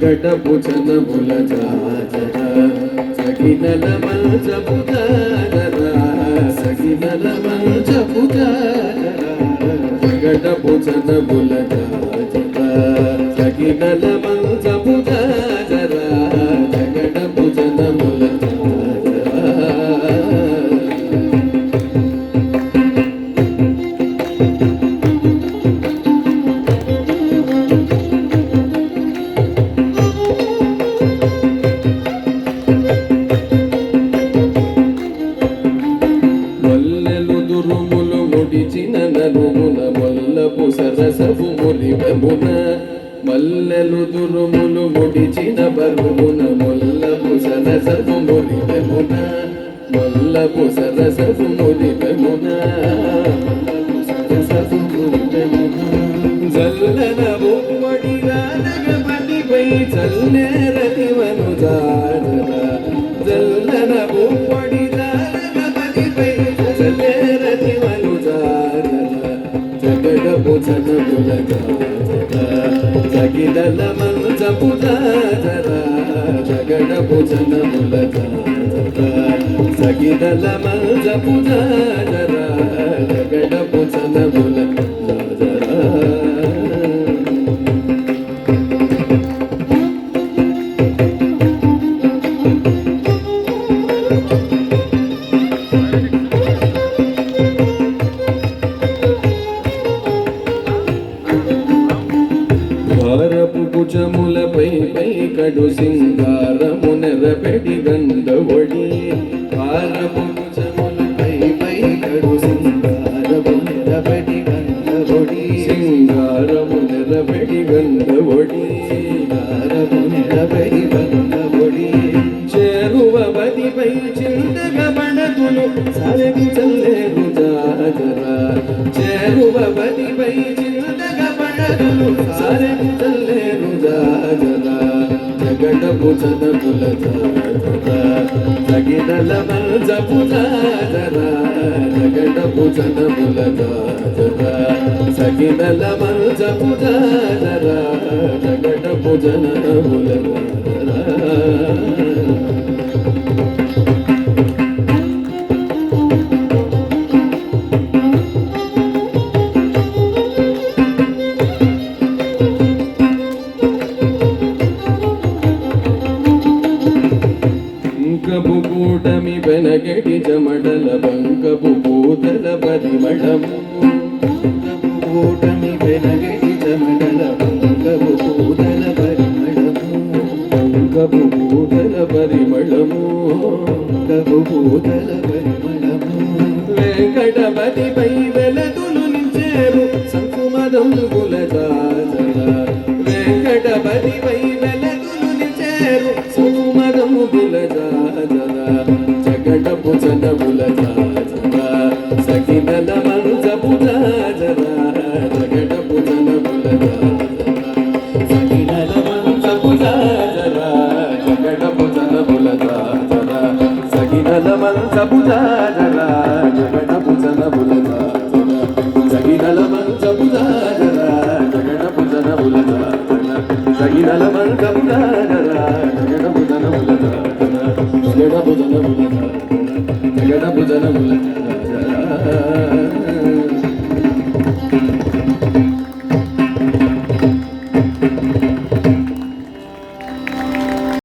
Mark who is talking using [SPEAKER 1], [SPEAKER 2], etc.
[SPEAKER 1] జగడపు జనముల జాజర సగినల మంచపు జాజర సగినల మంచపు జాజర జగడపు జనముల జాజర సగినల మంచపు జాజర జగడపు జనముల సరసపు మురివెమున మల్లెలు దురుములు ముడిచిన బరుమున మొల్లపు సరసపు మురివెమున మొల్లపు సరసపు మురివెమున సరసపు మురివెమున జల్లన బొమ్మడి రానగపతిపై చల్లేరతివను జాజర జల్లన బొమ్మడి రానగపతిపై చల్లేరతివను జాజర జగడపు జనముల సగినల మంచపు జాజర జగడపు జనముల సగినల మంచపు జాజర జగడపు జనముల భుజములపై పై కడు సింగారము నెరపెడి గంధవడి భారపు భుజములపై పై కడు సింగారము నెరపెడి గంధవడి సింగారము నెరపెడి గంధవడి సింగారము నెరపెడి గంధవడి చేరువ బదిపై చింతగ బడతులు సరగి చల్లేరు జాజర చేరువ బదిపై చింతగ బడతులు సరగి చల్లేరు జాజర జగడపు జనముల జాజర సగినల మంచపు జాజర జగడపు జనముల జాజర సగినల మంచపు జాజర జగడపు జనముల జాజర బంకపు కూటమి వెనగటి జమడల బంకపు పూతల పరిమళము కూటమి వెనగటి జమడల బంకపు పూతల పరిమళము బంకపు పూతల పరిమళము బంకపు పూతల పరిమళము వెంకటపతిపై వెలతులు నించేరు సంకుమదంబుల జాజర వెంకటపతిపై వెలతులు నించేరు సంకుమదంబుల జగడపు జనముల జాజర సగినల మంచపు జాజర జగడపు జనముల సగినల మంచపు జాజర జగడపు జనముల జాజర సగినల మంచపు జాజర జగడపు జనముల జాజర సగినల మంచపు జాజర జగడపు జనముల జాజర సగినల మంచపు జాజర